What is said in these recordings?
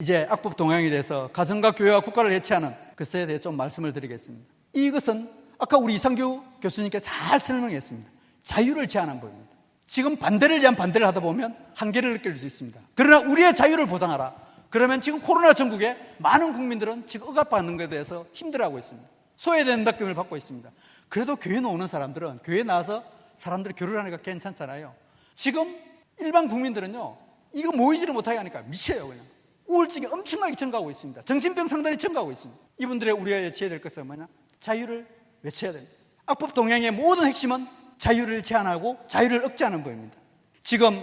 이제 악법 동향에 대해서 가정과 교회와 국가를 해체하는 것에 대해 좀 말씀을 드리겠습니다. 이것은 아까 우리 이상규 교수님께 잘 설명했습니다. 자유를 제한한 법입니다. 지금 반대를 위한 반대를 하다 보면 한계를 느낄 수 있습니다. 그러나 우리의 자유를 보장하라. 그러면 지금 코로나 전국에 많은 국민들은 지금 억압받는 것에 대해서 힘들어하고 있습니다. 소외되는 느낌을 받고 있습니다. 그래도 교회 나오는 사람들은 교회 나와서 사람들이 교류하니까 괜찮잖아요. 지금 일반 국민들은요, 이거 모이지를 못하게 하니까 미쳐요. 그냥 우울증이 엄청나게 증가하고 있습니다. 정신병 상단이 증가하고 있습니다. 이분들의 우리가 외쳐야 될 것은 뭐냐? 자유를 외쳐야 됩니다. 악법 동향의 모든 핵심은 자유를 제한하고 자유를 억제하는 법입니다. 지금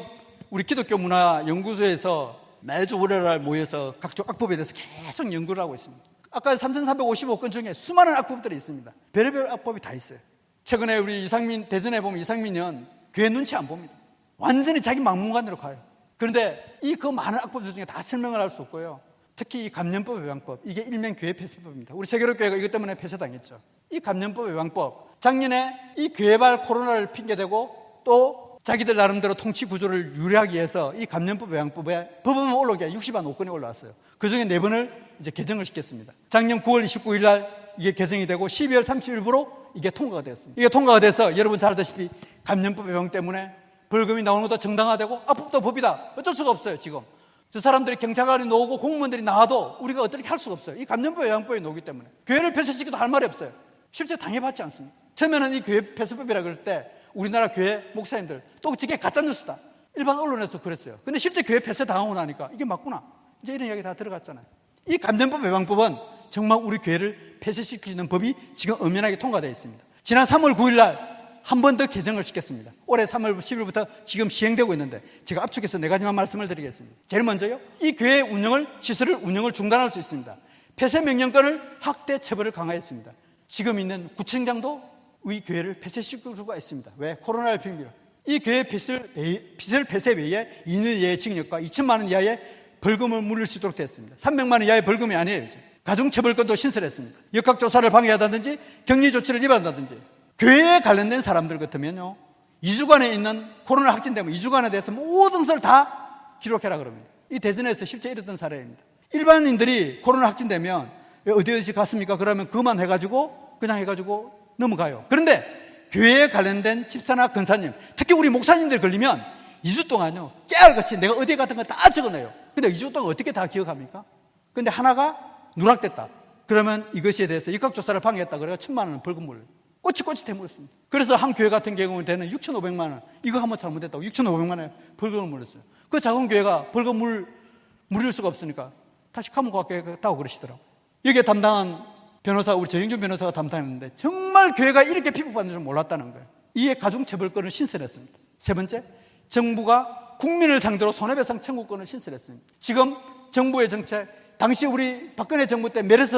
우리 기독교 문화 연구소에서 매주 월요일 모여서 각종 악법에 대해서 계속 연구를 하고 있습니다. 아까 3,355건 중에 수많은 악법들이 있습니다. 별의별 악법이 다 있어요. 최근에 우리 이상민, 대전에 보면 이상민은 교회 눈치 안 봅니다. 완전히 자기 막무가내로 가요. 그런데 이 그 많은 악법들 중에 다 설명을 할 수 없고요. 특히 이 감염법 외방법, 이게 일명 교회 폐쇄법입니다. 우리 세계로교회가 이것 때문에 폐쇄당했죠. 이 감염법 외방법, 작년에 이 교회발 코로나를 핑계대고 또 자기들 나름대로 통치 구조를 유리하기 위해서 이 감염법 외방법에 법원만 올라오게 65건이 올라왔어요. 그 중에 4번을 이제 개정을 시켰습니다. 작년 9월 29일 날 이게 개정이 되고 12월 30일부로 이게 통과가 되었습니다. 이게 통과가 돼서 여러분 잘 알다시피 감염법 외방 때문에 벌금이 나오는 것도 정당화되고 악법도 법이다. 어쩔 수가 없어요. 지금 저 사람들이 경찰관이 나오고 공무원들이 나와도 우리가 어떻게 할 수가 없어요. 이 감염법 외방법이 나오기 때문에 교회를 폐쇄시켜도 할 말이 없어요. 실제 당해봤지 않습니까? 처음에는 이 교회 폐쇄법이라 그럴 때 우리나라 교회 목사님들 또 저게 가짜뉴스다, 일반 언론에서 그랬어요. 근데 실제 교회 폐쇄 당하고 나니까 이게 맞구나, 이제 이런 이야기 다 들어갔잖아요. 이 감염법 외방법은 정말 우리 교회를 폐쇄시키는 법이 지금 엄연하게 통과되어 있습니다. 지난 3월 9일 날 한 번 더 개정을 시켰습니다. 올해 3월 10일부터 지금 시행되고 있는데 제가 압축해서 4가지만 말씀을 드리겠습니다. 제일 먼저요, 이 교회 운영을, 시설을 운영을 중단할 수 있습니다. 폐쇄 명령권을 확대 처벌을 강화했습니다. 지금 있는 구청장도 이 교회를 폐쇄시킬 수가 있습니다. 왜? 코로나를 핑계로. 이 교회 시설 폐쇄 외에 2년 이하의 징역과 2천만 원 이하의 벌금을 물릴 수 있도록 되었습니다. 300만 원 이하의 벌금이 아니에요. 이제 가중처벌권도 신설했습니다. 역학조사를 방해한다든지 격리조치를 위반한다든지. 교회에 관련된 사람들 같으면요, 2주간에 있는 코로나 확진되면 2주간에 대해서 모든 것을 다 기록해라 그럽니다. 이 대전에서 실제 이랬던 사례입니다. 일반인들이 코로나 확진되면 어디 갔습니까? 그러면 그만 해가지고 그냥 해가지고 넘어가요. 그런데 교회에 관련된 집사나 권사님, 특히 우리 목사님들 걸리면 2주 동안요, 깨알같이 내가 어디에 갔던 거 다 적어내요. 근데 2주 동안 어떻게 다 기억합니까? 근데 하나가 누락됐다. 그러면 이것에 대해서 역학조사를 방해했다. 그래서 1,000만 원 벌금을 꼬치꼬치 대물었습니다. 그래서 한 교회 같은 경우는 6,500만 원, 이거 한번 잘못했다고 6,500만 원 벌금을 물었어요. 그 작은 교회가 벌금 물릴 수가 없으니까 다시 감옥갔다고 그러시더라고요. 여기에 담당한 변호사, 우리 정영준 변호사가 담당했는데 정말 교회가 이렇게 피부받는 줄 몰랐다는 거예요. 이에 가중처벌권을 신설했습니다. 세 번째, 정부가 국민을 상대로 손해배상 청구권을 신설했습니다. 지금 정부의 정책, 당시 우리 박근혜 정부 때 메르스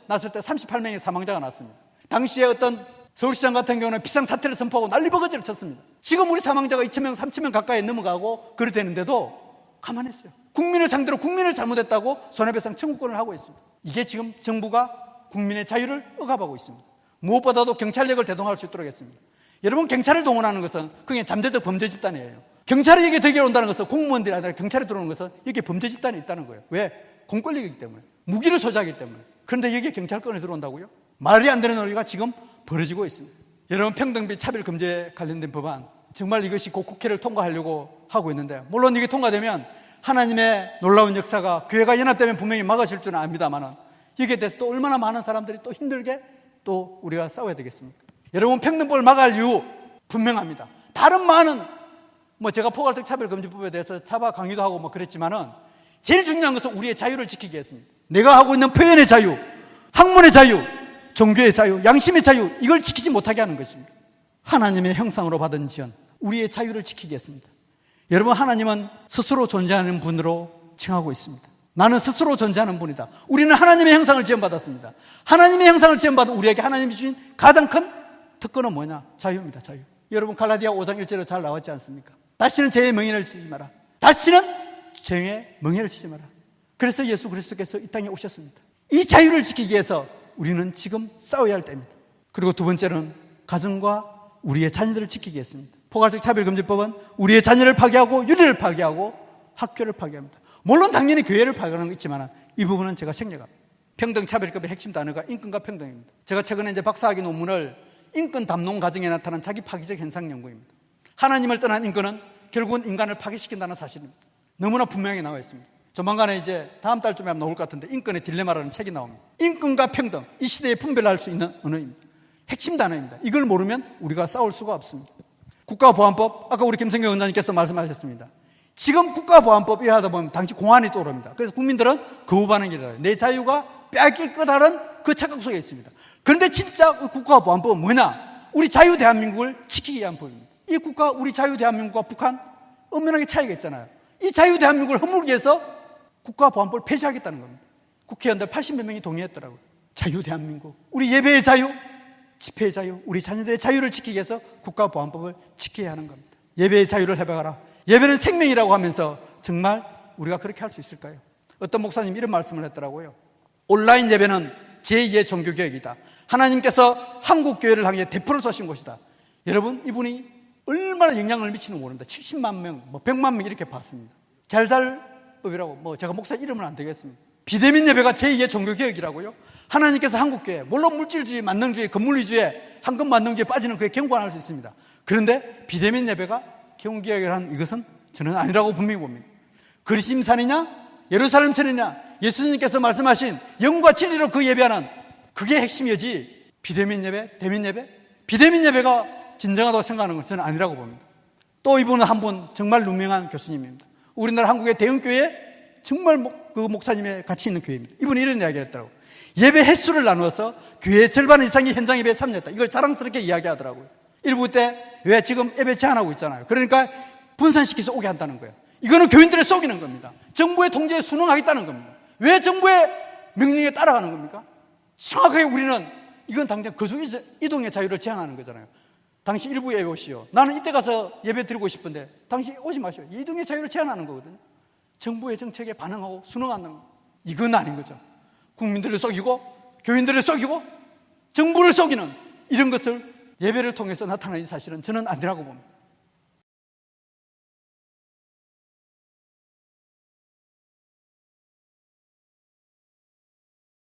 났을 때 38명의 사망자가 났습니다. 당시에 어떤 서울시장 같은 경우는 비상사태를 선포하고 난리버거지를 쳤습니다. 지금 우리 사망자가 2,000명, 3,000명 가까이 넘어가고 그래 되는데도 가만히 있어요. 국민을 상대로 국민을 잘못했다고 손해배상 청구권을 하고 있습니다. 이게 지금 정부가 국민의 자유를 억압하고 있습니다. 무엇보다도 경찰력을 대동할 수 있도록 했습니다. 여러분, 경찰을 동원하는 것은 그게 잠재적 범죄 집단이에요. 경찰이 여기 들기로 온다는 것은 공무원들이 아니라 경찰이 들어오는 것은 이게 범죄 집단이 있다는 거예요. 왜? 공권력이기 때문에, 무기를 소지하기 때문에. 그런데 여기에 경찰권이 들어온다고요? 말이 안 되는 논리가 지금 벌어지고 있습니다. 여러분, 평등비 차별금지에 관련된 법안, 정말 이것이 곧 국회를 통과하려고 하고 있는데, 물론 이게 통과되면 하나님의 놀라운 역사가 교회가 연합되면 분명히 막아질 줄은 압니다만 여기에 대해서 또 얼마나 많은 사람들이 또 힘들게 또 우리가 싸워야 되겠습니까? 여러분, 평등법을 막아할 이유 분명합니다. 다른 많은 제가 포괄적 차별금지법에 대해서 차바 강의도 하고 그랬지만은 제일 중요한 것은 우리의 자유를 지키기 위해서입니다. 내가 하고 있는 표현의 자유, 학문의 자유, 종교의 자유, 양심의 자유, 이걸 지키지 못하게 하는 것입니다. 하나님의 형상으로 받은 지연, 우리의 자유를 지키기 위해서입니다. 여러분, 하나님은 스스로 존재하는 분으로 칭하고 있습니다. 나는 스스로 존재하는 분이다. 우리는 하나님의 형상을 지연받았습니다. 하나님의 형상을 지연받은 우리에게 하나님이 주신 가장 큰 특권은 뭐냐? 자유입니다. 자유. 여러분, 갈라디아 5장 1절에 잘 나왔지 않습니까? 다시는 죄의 멍에를 치지 마라. 다시는 죄의 멍에를 치지 마라. 그래서 예수 그리스도께서 이 땅에 오셨습니다. 이 자유를 지키기 위해서 우리는 지금 싸워야 할 때입니다. 그리고 두 번째는 가정과 우리의 자녀들을 지키기 위해서입니다. 포괄적 차별금지법은 우리의 자녀를 파괴하고 윤리를 파괴하고 학교를 파괴합니다. 물론 당연히 교회를 파괴하는 거 있지만 이 부분은 제가 생략합니다. 평등차별급의 핵심 단어가 인권과 평등입니다. 제가 최근에 이제 박사학위 논문을 인권 담론 과정에 나타난 자기 파괴적 현상 연구입니다. 하나님을 떠난 인권은 결국은 인간을 파괴시킨다는 사실입니다. 너무나 분명히 나와 있습니다. 조만간에 이제 다음 달쯤에 나올 것 같은데 인권의 딜레마라는 책이 나옵니다. 인권과 평등, 이 시대에 분별할 수 있는 언어입니다. 핵심 단어입니다. 이걸 모르면 우리가 싸울 수가 없습니다. 국가보안법, 아까 우리 김성경 원장님께서 말씀하셨습니다. 지금 국가보안법 이해하다 보면 당시 공안이 떠오릅니다. 그래서 국민들은 거부 반응이라 내 자유가 빼앗길 거다라는 그 착각 속에 있습니다. 그런데 진짜 국가보안법은 뭐냐? 우리 자유 대한민국을 지키기 위한 법입니다. 이 국가, 우리 자유 대한민국과 북한 엄연하게 차이가 있잖아요. 이 자유 대한민국을 허물기 위해서 국가보안법을 폐지하겠다는 겁니다. 국회의원들 80몇 명이 동의했더라고요. 자유 대한민국, 우리 예배의 자유, 집회의 자유, 우리 자녀들의 자유를 지키기 위해서 국가보안법을 지켜야 하는 겁니다. 예배의 자유를 해봐가라. 예배는 생명이라고 하면서 정말 우리가 그렇게 할 수 있을까요? 어떤 목사님이 이런 말씀을 했더라고요. 온라인 예배는 제2의 종교개혁이다. 하나님께서 한국교회를 향해 대포를 쏘신 것이다. 여러분, 이분이 얼마나 영향을 미치는지 모릅니다. 70만 명, 100만 명 이렇게 봤습니다. 잘잘법이라고, 제가 목사 이름은 안 되겠습니다. 비대면 예배가 제2의 종교개혁이라고요? 하나님께서 한국교회, 물론 물질주의, 만능주의, 건물주의에 황금 만능주의에 빠지는 그에 경고할 수 있습니다. 그런데 비대면 예배가 경개혁을 한 이것은 저는 아니라고 분명히 봅니다. 그리심산이냐 예루살렘 산이냐 예수님께서 말씀하신 영과 진리로 그 예배하는 그게 핵심이지, 비대면 예배, 대면 예배, 비대면 예배가 진정하다고 생각하는 건 저는 아니라고 봅니다. 또 이분은 한 분 정말 유명한 교수님입니다. 우리나라 한국의 대형교회 정말 그 목사님의 가치 있는 교회입니다. 이분이 이런 이야기를 했더라고요. 예배 횟수를 나누어서 교회 절반 이상이 현장 예배에 참여했다. 이걸 자랑스럽게 이야기하더라고요. 일부 때 왜 지금 예배 제한하고 있잖아요. 그러니까 분산시켜서 오게 한다는 거예요. 이거는 교인들을 속이는 겁니다. 정부의 통제에 순응하겠다는 겁니다. 왜 정부의 명령에 따라가는 겁니까? 정확하게 우리는 이건 당장 거주 이동의 자유를 제한하는 거잖아요. 당신 일부 예배 오시오. 나는 이때 가서 예배 드리고 싶은데 당신 오지 마시오. 이동의 자유를 제한하는 거거든요. 정부의 정책에 반응하고 순응하는 거. 이건 아닌 거죠. 국민들을 속이고 교인들을 속이고 정부를 속이는 이런 것을 예배를 통해서 나타나는 사실은 저는 아니라고 봅니다.